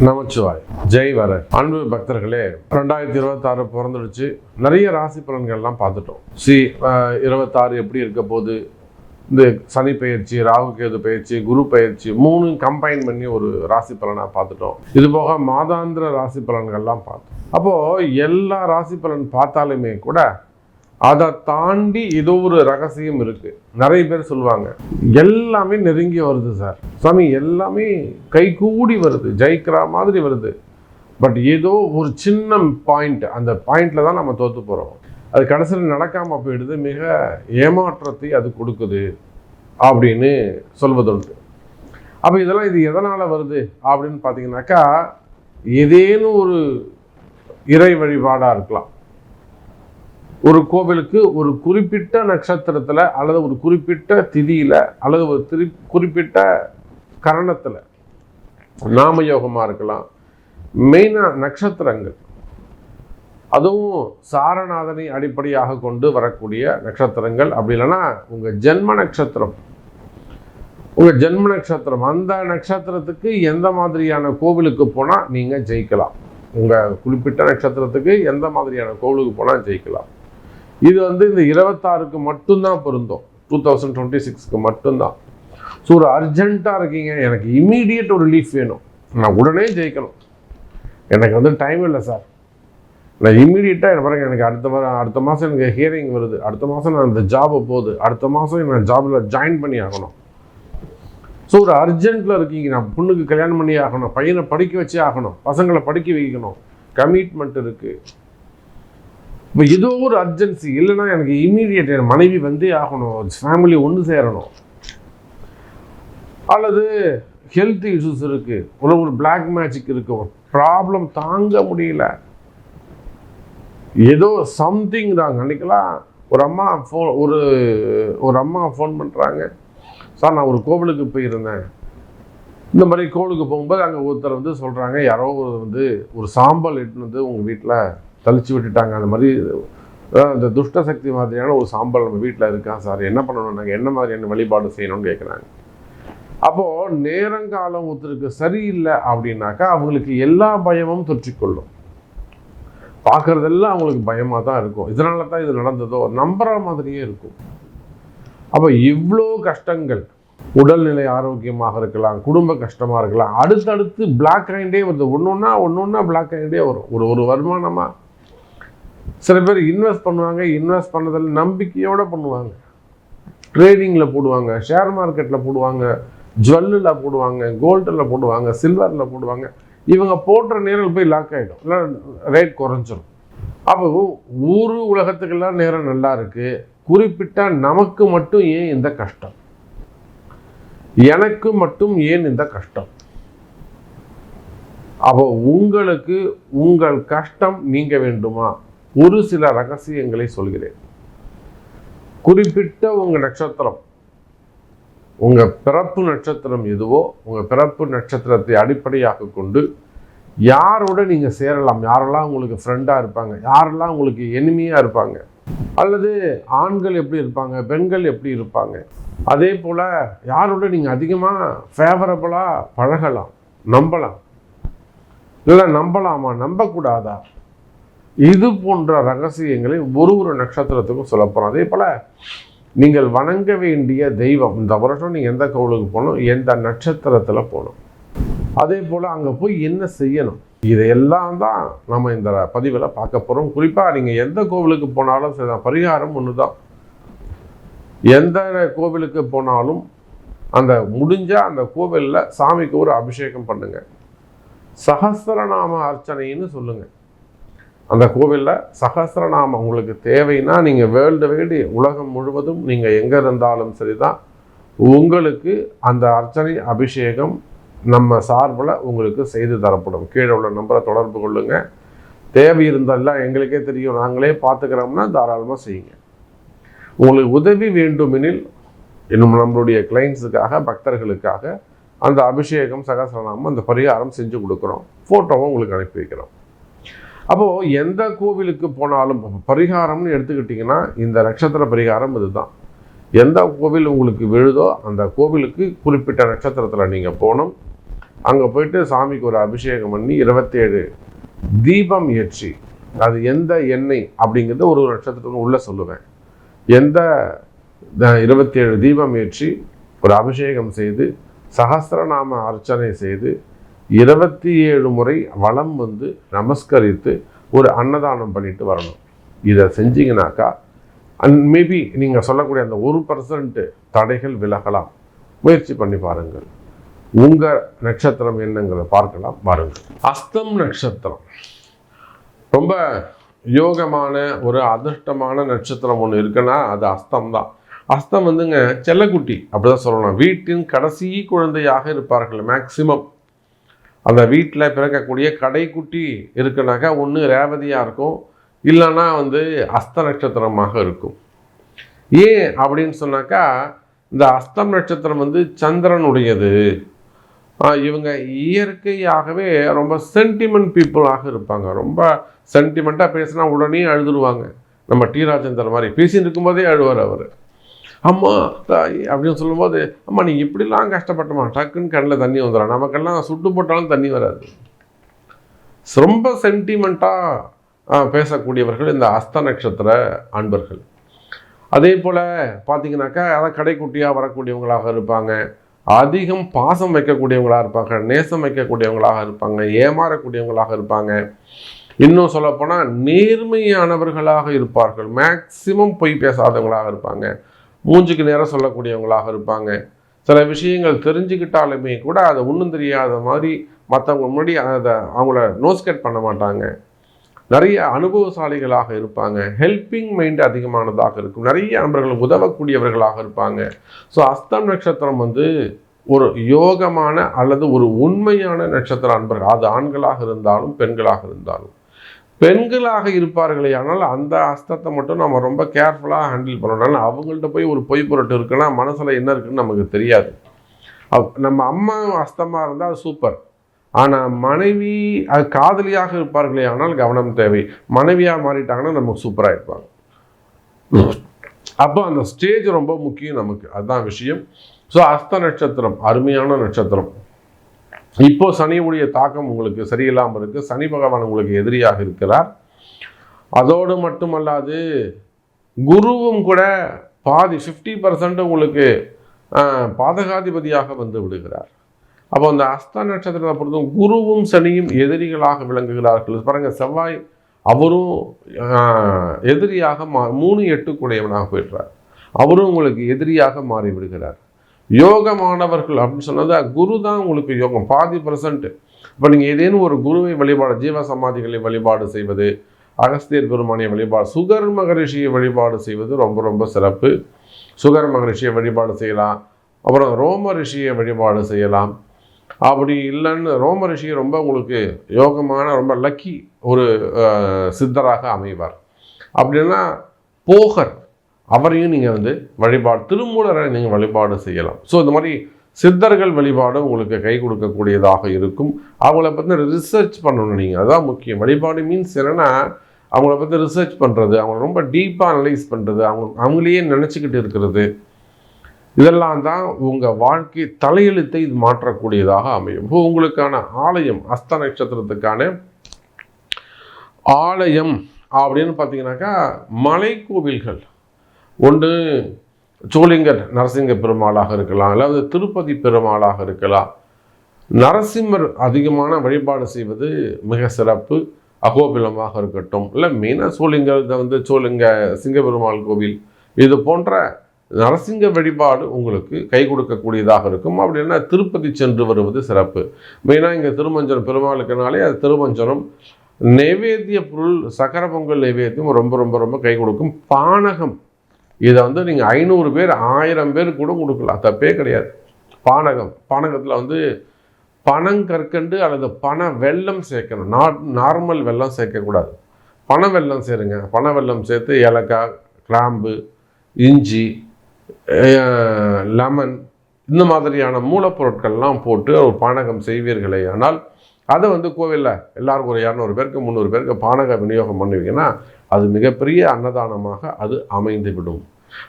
நமச்சிவாய். ஜெய் வர அன்பு பக்தர்களே, 2026 பிறந்துடுச்சு. நிறைய ராசி பலன்கள்லாம் பார்த்துட்டோம். 26 எப்படி இருக்க போது, இந்த சனி பயிற்சி, ராகு கேது பயிற்சி, குரு பயிற்சி 3 கம்பைன் பண்ணி ஒரு ராசி பலனாக பார்த்துட்டோம். இது போக மாதாந்திர ராசி பலன்கள்லாம் பார்த்தோம். அப்போது எல்லா ராசி பலன் பார்த்தாலுமே கூட அதை தாண்டி ஏதோ ஒரு ரகசியம் இருக்குது. நிறைய பேர் சொல்லுவாங்க, எல்லாமே நெருங்கி வருது சார் சாமி, எல்லாமே கைகூடி வருது, ஜெயிக்கிற மாதிரி வருது. பட் ஏதோ ஒரு சின்ன பாயிண்ட், அந்த பாயிண்டில் தான் நம்ம தோற்று போகிறோம். அது கடைசியில் நடக்காமல் போயிடுது, மிக ஏமாற்றத்தை அது கொடுக்குது அப்படின்னு சொல்வதுண்டு. அப்போ இதெல்லாம் இது எதனால் வருது அப்படின்னு பார்த்தீங்கன்னாக்கா, ஏதேனும் ஒரு இறை வழிபாடாக இருக்கலாம். ஒரு கோவிலுக்கு ஒரு குறிப்பிட்ட நட்சத்திரத்தில் அல்லது ஒரு குறிப்பிட்ட திதியில் அல்லது ஒரு குறிப்பிட்ட கரணத்தில் நாமயோகமாக இருக்கலாம். மெயினாக நட்சத்திரங்கள், அதுவும் சாரநாதனை அடிப்படையாக கொண்டு வரக்கூடிய நட்சத்திரங்கள். அப்படி இல்லைன்னா உங்கள் ஜென்ம நட்சத்திரம், அந்த நட்சத்திரத்துக்கு எந்த மாதிரியான கோவிலுக்கு போனால் நீங்கள் ஜெயிக்கலாம். உங்கள் குறிப்பிட்ட நட்சத்திரத்துக்கு எந்த மாதிரியான கோவிலுக்கு போனால் ஜெயிக்கலாம். இது இந்த 26க்கு மட்டும்தான் பொருந்தும், 2026க்கு மட்டும்தான். ஸோ ஒரு அர்ஜென்ட்டாக இருக்கீங்க, எனக்கு இம்மீடியட் ஒரு ரிலீஃப் வேணும், நான் உடனே ஜெயிக்கணும், எனக்கு டைம் இல்லை சார், நான் இம்மீடியட்டாக எனக்கு அடுத்த மாதம் எனக்கு ஹியரிங் வருது, அடுத்த மாதம் நான் இந்த ஜாபை போகுது, அடுத்த மாதம் நான் ஜாபில் ஜாயின் பண்ணி ஆகணும். ஸோ ஒரு அர்ஜென்ட்டில் இருக்கீங்க, நான் பொண்ணுக்கு கல்யாணம் பண்ணி ஆகணும், பையனை படிக்க வச்சே ஆகணும், பசங்களை படிக்க வைக்கணும், கமிட்மெண்ட் இருக்குது. இப்போ ஏதோ ஒரு அர்ஜென்சி, இல்லைன்னா எனக்கு இம்மீடியட் என் மனைவி வந்தே ஆகணும், ஃபேமிலி ஒன்று சேரணும், அல்லது ஹெல்த் இஷ்யூஸ் இருக்குது, ஒரு பிளாக் மேஜிக் இருக்குது, ப்ராப்ளம் தாங்க முடியல, ஏதோ சம்திங் தாங்க. அன்றைக்கெல்லாம் ஒரு அம்மா ஃபோன் பண்ணுறாங்க, சார் நான் ஒரு கோவிலுக்கு போயிருந்தேன், இந்த மாதிரி கோவிலுக்கு போகும்போது அங்கே ஒருத்தர் சொல்கிறாங்க, யாரோ ஒரு சாம்பல் எட்டுன்னு உங்கள் வீட்டில் தளிச்சு விட்டுட்டாங்க, அந்த மாதிரி அந்த துஷ்ட சக்தி மாதிரியான ஒரு சாம்பல் நம்ம வீட்டில் இருக்கான் சார், என்ன பண்ணணும், நாங்கள் என்ன மாதிரியான வழிபாடு செய்யணும்னு கேட்குறாங்க. அப்போது நேரங்காலம் ஒருத்தருக்கு சரியில்லை அப்படின்னாக்கா அவங்களுக்கு எல்லா பயமும் தொற்றிக்கொள்ளும், பார்க்குறதெல்லாம் அவங்களுக்கு பயமாக தான் இருக்கும். இதனால தான் இது நடந்ததோ நம்புற மாதிரியே இருக்கும். அப்போ இவ்வளோ கஷ்டங்கள், உடல்நிலை ஆரோக்கியமாக இருக்கலாம், குடும்ப கஷ்டமாக இருக்கலாம், அடுத்தடுத்து பிளாக் ஆகிட்டே வருது, ஒன்று பிளாக் ஆகிட்டே வரும். ஒரு வருமானமாக சில பேர் இன்வெஸ்ட் பண்ணுவாங்க, இன்வெஸ்ட் பண்ணதில் நம்பிக்கையோடு பண்ணுவாங்க, ட்ரேடிங்கில் போடுவாங்க, ஷேர் மார்க்கெட்டில் போடுவாங்க, ஜுவல்லில் போடுவாங்க, கோல்டில் போடுவாங்க, சில்வரில் போடுவாங்க. இவங்க போடுற நேரம் போய் லாக் ஆகிடும், இல்லை ரேட் குறைஞ்சிரும். அப்போ உலகத்துக்கெல்லாம் நேரம் நல்லா இருக்குது, குறிப்பிட்ட நமக்கு மட்டும் ஏன் இந்த கஷ்டம், எனக்கு மட்டும் ஏன் இந்த கஷ்டம்? அப்போ உங்களுக்கு உங்கள் கஷ்டம் நீங்க வேண்டுமா? ஒரு சில ரகசியங்களை சொல்கிறேன். குறிப்பிட்ட உங்க நட்சத்திரம், உங்க பிறப்பு நட்சத்திரம் எதுவோ, உங்க பிறப்பு நட்சத்திரத்தை அடிப்படையாக கொண்டு யாரோட நீங்க சேரலாம், யாரெல்லாம் உங்களுக்கு ஃப்ரெண்டா இருப்பாங்க, யாரெல்லாம் உங்களுக்கு எனிமியா இருப்பாங்க, அல்லது ஆண்கள் எப்படி இருப்பாங்க, பெண்கள் எப்படி இருப்பாங்க, அதே போல் யாரோட நீங்கள் அதிகமாக ஃபேவரபுளாக பழகலாம், நம்பலாம், இல்லை நம்பலாமா நம்பக்கூடாதா, இது போன்ற ரகசியங்களை ஒரு நட்சத்திரத்துக்கும் சொல்ல போகிறோம். அதே போல் நீங்கள் வணங்க வேண்டிய தெய்வம், இந்த வருஷம் நீங்கள் எந்த கோவிலுக்கு போகணும், எந்த நட்சத்திரத்தில் போகணும், அதே போல் அங்கே போய் என்ன செய்யணும், இதையெல்லாம் தான் நம்ம இந்த பதிவில் பார்க்க போகிறோம். குறிப்பாக நீங்கள் எந்த கோவிலுக்கு போனாலும் சரி, பரிகாரம் ஒன்று தான். எந்த கோவிலுக்கு போனாலும் அந்த முடிஞ்சால் அந்த கோவிலில் சாமிக்கு ஒரு அபிஷேகம் பண்ணுங்க, சகஸ்ரநாம அர்ச்சனைன்னு சொல்லுங்கள். அந்த கோவிலில் சகஸ்ரநாமம் உங்களுக்கு தேவைன்னா நீங்கள் வேர்ல்டு வைடு உலகம் முழுவதும் நீங்கள் எங்கே இருந்தாலும் சரி தான், உங்களுக்கு அந்த அர்ச்சனை அபிஷேகம் நம்ம சார்பில் உங்களுக்கு செய்து தரப்படும். கீழே உள்ள நம்பரை தொடர்பு கொள்ளுங்க. தேவை இருந்தாலும் எங்களுக்கே தெரியும், நாங்களே பார்த்துக்கிறோம்னா தாராளமாக செய்யுங்க. உங்களுக்கு உதவி வேண்டுமெனில் இன்னும் நம்மளுடைய கிளைண்ட்ஸுக்காக, பக்தர்களுக்காக அந்த அபிஷேகம், சகஸ்ரநாமம், அந்த பரிகாரம் செஞ்சு கொடுக்குறோம், ஃபோட்டோவும் உங்களுக்கு அனுப்பி வைக்கிறோம். அப்போது எந்த கோவிலுக்கு போனாலும் பரிகாரம்னு எடுத்துக்கிட்டிங்கன்னா இந்த நட்சத்திர பரிகாரம் இதுதான். எந்த கோவில் உங்களுக்கு விழுதோ அந்த கோவிலுக்கு குறிப்பிட்ட நட்சத்திரத்தில் நீங்கள் போகணும். அங்கே போயிட்டு சாமிக்கு ஒரு அபிஷேகம் பண்ணி 27 தீபம் ஏற்றி, அது எந்த எண்ணெய் அப்படிங்கிறது ஒரு நட்சத்திரத்துக்கு உள்ளே சொல்லுவேன், எந்த 27 தீபம் ஏற்றி ஒரு அபிஷேகம் செய்து சகஸ்ரநாம அர்ச்சனை செய்து 27 முறை வலம் வந்து நமஸ்கரித்து ஒரு அன்னதானம் பண்ணிட்டு வரணும். இதை செஞ்சீங்கன்னாக்கா மேபி நீங்கள் சொல்லக்கூடிய அந்த 1% தடைகள் விலகலாம். முயற்சி பண்ணி பாருங்கள். உங்கள் நட்சத்திரம் என்னங்கிறத பார்க்கலாம் பாருங்கள். அஸ்தம் நட்சத்திரம் ரொம்ப யோகமான ஒரு அதிர்ஷ்டமான நட்சத்திரம் ஒன்று இருக்குன்னா அது அஸ்தம் தான். அஸ்தம் வந்துங்க செல்லக்குட்டி அப்படிதான் சொல்லலாம். வீட்டின் கடைசி குழந்தையாக இருப்பார்கள் மேக்சிமம். அந்த வீட்டில் பிறக்கக்கூடிய கடைக்குட்டி இருக்குனாக்கா ஒன்று ரேவதியாக இருக்கும், இல்லைன்னா வந்து அஸ்த நட்சத்திரமாக இருக்கும். ஏன் அப்படின்னு சொன்னாக்கா இந்த அஸ்தம் நட்சத்திரம் வந்து சந்திரனுடையது. இவங்க இயற்கையாகவே ரொம்ப சென்டிமெண்ட் பீப்புளாக இருப்பாங்க. ரொம்ப சென்டிமெண்ட்டாக பேசினா உடனே அழுதுருவாங்க. நம்ம டி ராஜேந்தர் மாதிரி பேசின்னு இருக்கும்போதே அழுவார் அவர். அம்மா தாய் அப்படின்னு சொல்லும்போது, அம்மா நீ இப்படிலாம் கஷ்டப்பட்டமா, டக்குன்னு கண்ணில் தண்ணி வந்துடும். நமக்கெல்லாம் சுட்டு போட்டாலும் தண்ணி வராது. ரொம்ப சென்டிமெண்ட்டாக பேசக்கூடியவர்கள் இந்த அஸ்த நட்சத்திர அன்பர்கள். அதே போல் பார்த்தீங்கன்னாக்கா அதான் கடைக்குட்டியாக வரக்கூடியவங்களாக இருப்பாங்க, அதிகம் பாசம் வைக்கக்கூடியவங்களாக இருப்பாங்க, நேசம் வைக்கக்கூடியவங்களாக இருப்பாங்க, ஏமாறக்கூடியவங்களாக இருப்பாங்க. இன்னும் சொல்லப்போனால் நேர்மையானவர்களாக இருப்பார்கள். மேக்சிமம் பொய் பேசாதவங்களாக இருப்பாங்க, மூஞ்சுக்கு நேரம் சொல்லக்கூடியவங்களாக இருப்பாங்க. சில விஷயங்கள் தெரிஞ்சுக்கிட்டாலுமே கூட அதை ஒன்றும் தெரியாத மாதிரி மற்றவங்க முன்னாடி அதை அவங்கள நோஸ்கேட் பண்ண மாட்டாங்க. நிறைய அனுபவசாலிகளாக இருப்பாங்க. ஹெல்பிங் மைண்ட் அதிகமானதாக இருக்கும். நிறைய நண்பர்கள் உதவக்கூடியவர்களாக இருப்பாங்க. ஸோ அஸ்தம் நட்சத்திரம் வந்து ஒரு யோகமான அல்லது ஒரு உண்மையான நட்சத்திர அன்பர்கள். அது ஆண்களாக இருந்தாலும் பெண்களாக இருந்தாலும். பெண்களாக இருப்பார்களே ஆனால் அந்த அஸ்தத்தை மட்டும் நம்ம ரொம்ப கேர்ஃபுல்லாக ஹேண்டில் பண்ணணும். அவங்கள்ட்ட போய் ஒரு பொய் பொருட்டு இருக்குன்னா மனசில் என்ன இருக்குன்னு நமக்கு தெரியாது. நம்ம அம்மா அஸ்தமாக இருந்தால் அது சூப்பர். ஆனால் மனைவி அது காதலியாக இருப்பார்களே ஆனால் கவனம் தேவை. மனைவியாக மாறிட்டாங்கன்னா நமக்கு சூப்பராக இருப்பாங்க. அப்போ அந்த ஸ்டேஜ் ரொம்ப முக்கியம் நமக்கு, அதுதான் விஷயம். ஸோ அஸ்த நட்சத்திரம் அருமையான நட்சத்திரம். இப்போ சனியுடைய தாக்கம் உங்களுக்கு சரியில்லாமல் இருக்குது. சனி பகவான் உங்களுக்கு எதிரியாக இருக்கிறார். அதோடு மட்டுமல்லாது குருவும் கூட பாதி 50% உங்களுக்கு பாதகாதிபதியாக வந்து விடுகிறார். அப்போ அந்த அஸ்த நட்சத்திரத்தை பொறுத்தும் குருவும் சனியும் எதிரிகளாக விளங்குகிறார்கள். பாருங்கள், செவ்வாய் அவரும் எதிரியாக 3-8 கூடையவனாக போயிடுறார். அவரும் உங்களுக்கு எதிரியாக மாறி விடுகிறார். யோகமானவர்கள் அப்படின்னு சொன்னது குரு தான் உங்களுக்கு யோகம், பாதி %. இப்போ நீங்கள் ஏதேனும் ஒரு குருவை வழிபாடு, ஜீவ சமாதிகளை வழிபாடு செய்வது, அகஸ்தியர் பெருமானிய வழிபாடு, சுகர் மகரிஷியை வழிபாடு செய்வது ரொம்ப ரொம்ப சிறப்பு. சுகர் மகரிஷியை வழிபாடு செய்யலாம். அப்புறம் ரோம ரிஷியை வழிபாடு செய்யலாம். அப்படி இல்லைன்னு ரோம ரிஷியை ரொம்ப உங்களுக்கு யோகமான ரொம்ப லக்கி ஒரு சித்தராக அமைவார். அப்படின்னா போகர் அவரையும் நீங்கள் வந்து வழிபாடு, திருமூலரை நீங்கள் வழிபாடு செய்யலாம். ஸோ இந்த மாதிரி சித்தர்கள் வழிபாடு உங்களுக்கு கை கொடுக்கக்கூடியதாக இருக்கும். அவங்கள பற்றி ரிசர்ச் பண்ணணும் நீங்கள், அதுதான் முக்கியம். வழிபாடு மீன்ஸ் என்னென்னா அவங்கள பற்றி ரிசர்ச் பண்ணுறது, அவங்கள ரொம்ப டீப்பாக அனலைஸ் பண்ணுறது, அவங்களையே நினச்சிக்கிட்டு இருக்கிறது. இதெல்லாம் தான் உங்கள் வாழ்க்கை தலையெழுத்தை இது மாற்றக்கூடியதாக அமையும். இப்போ உங்களுக்கான ஆலயம், அஸ்த நட்சத்திரத்துக்கான ஆலயம் அப்படின்னு பார்த்தீங்கன்னாக்கா மலை கோவில்கள் ஒன்று சோளிங்கர் நரசிங்க பெருமாளாக இருக்கலாம், அல்லது திருப்பதி பெருமாளாக இருக்கலாம். நரசிம்மர் அதிகமான வழிபாடு செய்வது மிக சிறப்பு. அகோபிலமாக இருக்கட்டும், இல்லை மெயினாக சோளிங்கர் வந்து சோளிங்க சிங்கப்பெருமாள் கோவில், இது போன்ற நரசிங்க வழிபாடு உங்களுக்கு கை கொடுக்கக்கூடியதாக இருக்கும். அப்படின்னா திருப்பதி சென்று வருவது சிறப்பு. மெயினாக இங்கே திருமஞ்சனம் பெருமாளுக்குனாலே அது திருமஞ்சனம் நைவேத்திய பொருள், சக்கர பொங்கல் நைவேத்தியம் ரொம்ப ரொம்ப ரொம்ப கை கொடுக்கும். பானகம், இதை வந்து நீங்கள் 500 பேர் 1000 பேர் கூட கொடுக்கலாம், தப்பே கிடையாது. பானகத்தில் வந்து பனங்கற்கண்டு அல்லது பனை வெல்லம் சேர்க்கணும். நார்மல் வெல்லம் சேர்க்கக்கூடாது, பனை வெல்லம் சேருங்க. பனை வெல்லம் சேர்த்து ஏலக்காய், கிராம்பு, இஞ்சி, லெமன், இந்த மாதிரியான மூலப்பொருட்கள்லாம் போட்டு ஒரு பானகம் செய்வீர்களே ஆனால் அதை வந்து கோவிலில் எல்லாருக்கும் ஒரு 200 பேருக்கு 300 பேருக்கு பானக விநியோகம் பண்ணுவீங்கன்னா அது மிகப்பெரிய அன்னதானமாக அது அமைந்து விடும்.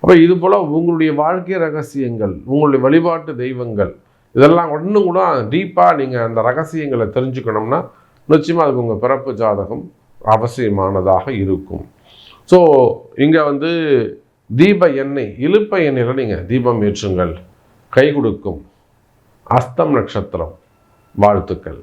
அப்போ இது போல் உங்களுடைய வாழ்க்கை ரகசியங்கள், உங்களுடைய வழிபாட்டு தெய்வங்கள் இதெல்லாம் இன்னும் கூட டீப்பாக நீங்கள் அந்த ரகசியங்களை தெரிஞ்சுக்கணும்னா நிச்சயமாக அதுக்கு உங்கள் பிறப்பு ஜாதகம் அவசியமானதாக இருக்கும். ஸோ இங்கே வந்து தீப எண்ணெய், இலுப்பை எண்ணெயில் நீங்கள் தீபம் ஏற்றுங்கள், கை கொடுக்கும். அஸ்தம் நட்சத்திரம் வாழ்த்துக்கள்.